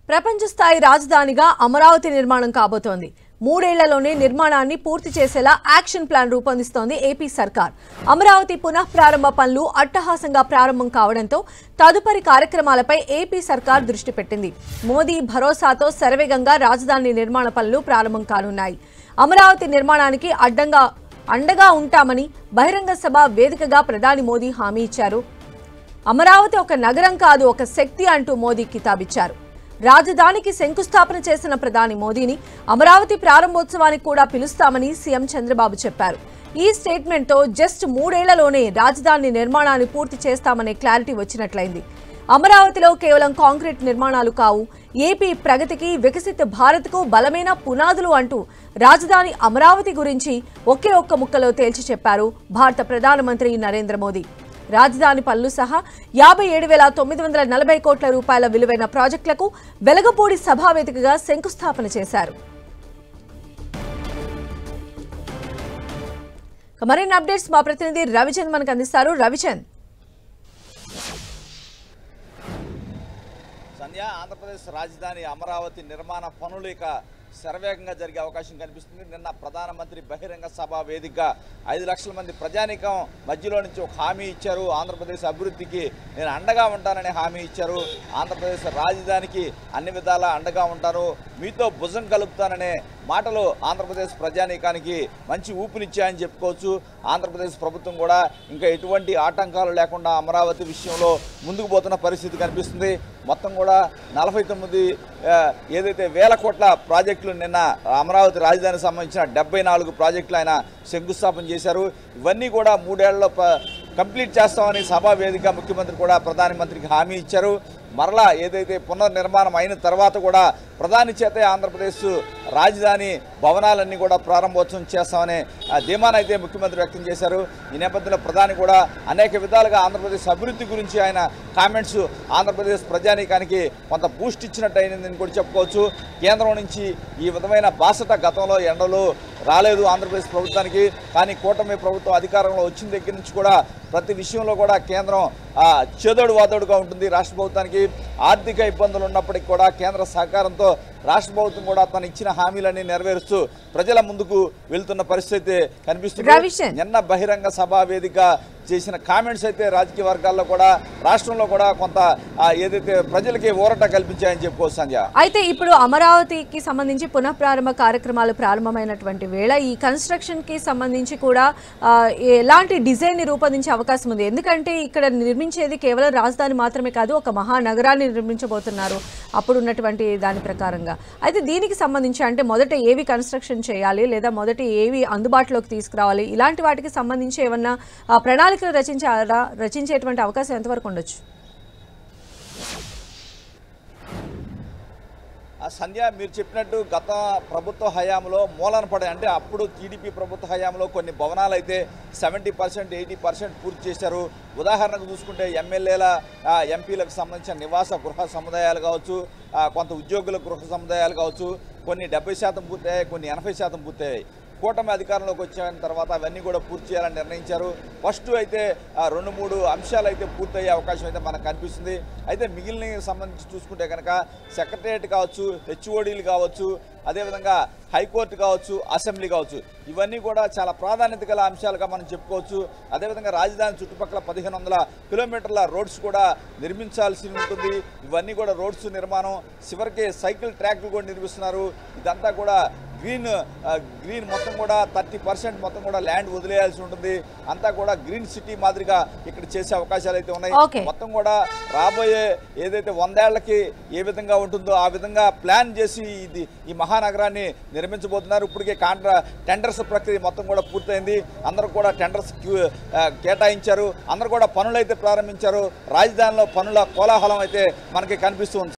ప్రపంచ స్థాయి రాజధానిగా అమరావతి నిర్మాణం కాబోతోంది. 3 ఏళ్లలోనే నిర్మాణాన్ని పూర్తి చేసేలా యాక్షన్ ప్లాన్ రూపొందిస్తోంది ఏపీ సర్కార్. అమరావతి పునః ప్రారంభ పనులు అట్టహాసంగా ప్రారంభం కావడంతో తదుపరి కార్యక్రమాలపై ఏపీ సర్కార్ దృష్టి పెట్టింది. మోదీ భరోసాతో శరవేగంగా రాజధాని నిర్మాణ పనులు ప్రారంభం కానున్నాయి. అమరావతి నిర్మాణానికి అండగా ఉంటామని బహిరంగ సభ వేదికగా ప్రధాని మోదీ హామీ ఇచ్చారు. అమరావతి ఒక నగరం కాదు, ఒక శక్తి అంటూ మోదీ కితాబిచ్చారు. రాజధానికి శంకుస్థాపన చేసిన ప్రధాని మోదీని అమరావతి ప్రారంభోత్సవానికి కూడా పిలుస్తామని సీఎం చంద్రబాబు చెప్పారు. ఈ స్టేట్మెంట్తో జస్ట్ 3 ఏళ్లలోనే రాజధాని నిర్మాణాన్ని పూర్తి చేస్తామనే క్లారిటీ వచ్చినట్లయింది. అమరావతిలో కేవలం కాంక్రీట్ నిర్మాణాలు కావు, ఏపీ ప్రగతికి వికసిత భారత్కు బలమైన పునాదులు అంటూ రాజధాని అమరావతి గురించి ఒకే ఒక్క ముక్కలో తేల్చి చెప్పారు భారత ప్రధానమంత్రి నరేంద్ర మోదీ. రాజధాని పనులు సహా 57,940 కోట్ల రూపాయల విలువైన ప్రాజెక్టులకు వెలగపూడి సభావేదికగా శంకుస్థాపన చేశారు. మరిన్ని అప్డేట్స్ మా ప్రతినిధి రవిచంద్ మనకు అందిస్తారు. రవిచంద్, ఆంధ్రప్రదేశ్ రాజధాని అమరావతి నిర్మాణ పనులు ఇక శరవేగంగా జరిగే అవకాశం కనిపిస్తుంది. నిన్న ప్రధానమంత్రి బహిరంగ సభ వేదికగా 5 లక్షల మంది ప్రజానీకం మధ్యలో నుంచి ఒక హామీ ఇచ్చారు. ఆంధ్రప్రదేశ్ అభివృద్ధికి నేను అండగా ఉంటానని హామీ ఇచ్చారు. ఆంధ్రప్రదేశ్ రాజధానికి అన్ని విధాలా అండగా ఉంటాను, మీతో భుజం కలుపుతాననే మాటలు ఆంధ్రప్రదేశ్ ప్రజానీకానికి మంచి ఊపినిచ్చాయని చెప్పుకోవచ్చు. ఆంధ్రప్రదేశ్ ప్రభుత్వం కూడా ఇంకా ఎటువంటి ఆటంకాలు లేకుండా అమరావతి విషయంలో ముందుకు పోతున్న పరిస్థితి కనిపిస్తుంది. మొత్తం కూడా 49 ఏదైతే వేల కోట్ల ప్రాజెక్టులు నిన్న అమరావతి రాజధానికి సంబంధించిన 74 ప్రాజెక్టులు ఆయన శంకుస్థాపన చేశారు. ఇవన్నీ కూడా 3 ఏళ్లలో కంప్లీట్ చేస్తామని సభా వేదిక ముఖ్యమంత్రి కూడా ప్రధానమంత్రికి హామీ ఇచ్చారు. మరలా ఏదైతే పునర్నిర్మాణం అయిన తర్వాత కూడా ప్రధాని చేతే ఆంధ్రప్రదేశ్ రాజధాని భవనాలన్నీ కూడా ప్రారంభోత్సవం చేస్తామనే ధీమానైతే ముఖ్యమంత్రి వ్యక్తం చేశారు. ఈ నేపథ్యంలో ప్రధాని కూడా అనేక విధాలుగా ఆంధ్రప్రదేశ్ అభివృద్ధి గురించి ఆయన కామెంట్స్ ఆంధ్రప్రదేశ్ ప్రజానీకానికి కొంత బూస్ట్ ఇచ్చినట్టు అయిందని కూడా చెప్పుకోవచ్చు. కేంద్రం నుంచి ఈ విధమైన బాసట గతంలో ఎండలు రాలేదు ఆంధ్రప్రదేశ్ ప్రభుత్వానికి. కానీ కూటమి ప్రభుత్వం అధికారంలో వచ్చిన దగ్గర నుంచి కూడా ప్రతి విషయంలో కూడా కేంద్రం చేదోడు వాదోడుగా ఉంటుంది. రాష్ట్ర ప్రభుత్వానికి ఆర్థిక ఇబ్బందులు ఉన్నప్పటికీ కూడా కేంద్ర సహకారంతో రాష్ట్ర ప్రభుత్వం కూడా తను ఇచ్చిన హామీలన్నీ నెరవేరుస్తూ ప్రజల ముందుకు వెళ్తున్న పరిస్థితి కనిపిస్తుంది. నిన్న బహిరంగ సభా వేదిక చేసిన కామెంట్స్ అయితే రాజకీయ వర్గాల్లో కూడా రాష్ట్రంలో కూడా కొంత ఏదైతే ప్రజలకి ఊరట కల్పించాయని చెప్పుకోవచ్చు. సంధ్య, అయితే ఇప్పుడు అమరావతికి సంబంధించి పునః ప్రారంభ కార్యక్రమాలు ప్రారంభమైనటువంటి వేళ ఈ కన్స్ట్రక్షన్ కి సంబంధించి కూడా ఎలాంటి డిజైన్ ని రూపొందించే అవకాశం ఉంది? ఎందుకంటే ఇక్కడ నిర్మించేది కేవలం రాజధాని మాత్రమే కాదు, ఒక మహానగరాన్ని నిర్మించబోతున్నారు అప్పుడు ఉన్నటువంటి దాని ప్రకారంగా. అయితే దీనికి సంబంధించి అంటే మొదట ఏవి కన్స్ట్రక్షన్ చేయాలి లేదా మొదట ఏవి అందుబాటులోకి తీసుకురావాలి, ఇలాంటి వాటికి సంబంధించి ఏమన్నా ప్రణాళికలు రచించేటువంటి అవకాశం ఎంతవరకు ఉండొచ్చు? సంధ్య, మీరు చెప్పినట్టు గత ప్రభుత్వ హయాంలో మూలన పడే అంటే అప్పుడు టీడీపీ ప్రభుత్వ హయాంలో కొన్ని భవనాలు అయితే 70%, 80% పూర్తి చేశారు. ఉదాహరణకు చూసుకుంటే ఎమ్మెల్యేల ఎంపీలకు సంబంధించిన నివాస గృహ సముదాయాలు కావచ్చు, కొంత ఉద్యోగుల గృహ సముదాయాలు కావచ్చు, కొన్ని 70% పూర్తయ్యాయి, కొన్ని 80% పూర్తయ్యాయి. కూటమి అధికారంలోకి వచ్చిన తర్వాత అవన్నీ కూడా పూర్తి చేయాలని నిర్ణయించారు. ఫస్ట్ అయితే 2-3 అంశాలు అయితే పూర్తయ్యే అవకాశం అయితే మనకు కనిపిస్తుంది. అయితే మిగిలిన సంబంధించి చూసుకుంటే కనుక సెక్రటరియట్ కావచ్చు, హెచ్ఓడీలు కావచ్చు, అదేవిధంగా హైకోర్టు కావచ్చు, అసెంబ్లీ కావచ్చు, ఇవన్నీ కూడా చాలా ప్రాధాన్యత గల అంశాలుగా మనం చెప్పుకోవచ్చు. అదేవిధంగా రాజధాని చుట్టుపక్కల 1500 కిలోమీటర్ల రోడ్స్ కూడా నిర్మించాల్సి ఉంటుంది. ఇవన్నీ కూడా రోడ్స్ నిర్మాణం, చివరికి సైకిల్ ట్రాక్లు కూడా నిర్మిస్తున్నారు. ఇదంతా కూడా గ్రీన్ మొత్తం కూడా 30% మొత్తం కూడా ల్యాండ్ వదిలేయాల్సి ఉంటుంది. అంతా కూడా గ్రీన్ సిటీ మాదిరిగా ఇక్కడ చేసే అవకాశాలు అయితే ఉన్నాయి. మొత్తం కూడా రాబోయే ఏదైతే 100 ఏళ్లకి ఏ విధంగా ఉంటుందో ఆ విధంగా ప్లాన్ చేసి ఈ మహానగరాన్ని నిర్మించబోతున్నారు. ఇప్పటికే టెండర్స్ ప్రక్రియ మొత్తం కూడా పూర్తయింది. అందరూ కూడా టెండర్స్ కేటాయించారు. అందరూ కూడా పనులు అయితే ప్రారంభించారు. రాజధానిలో పనుల కోలాహలం అయితే మనకి కనిపిస్తుంది.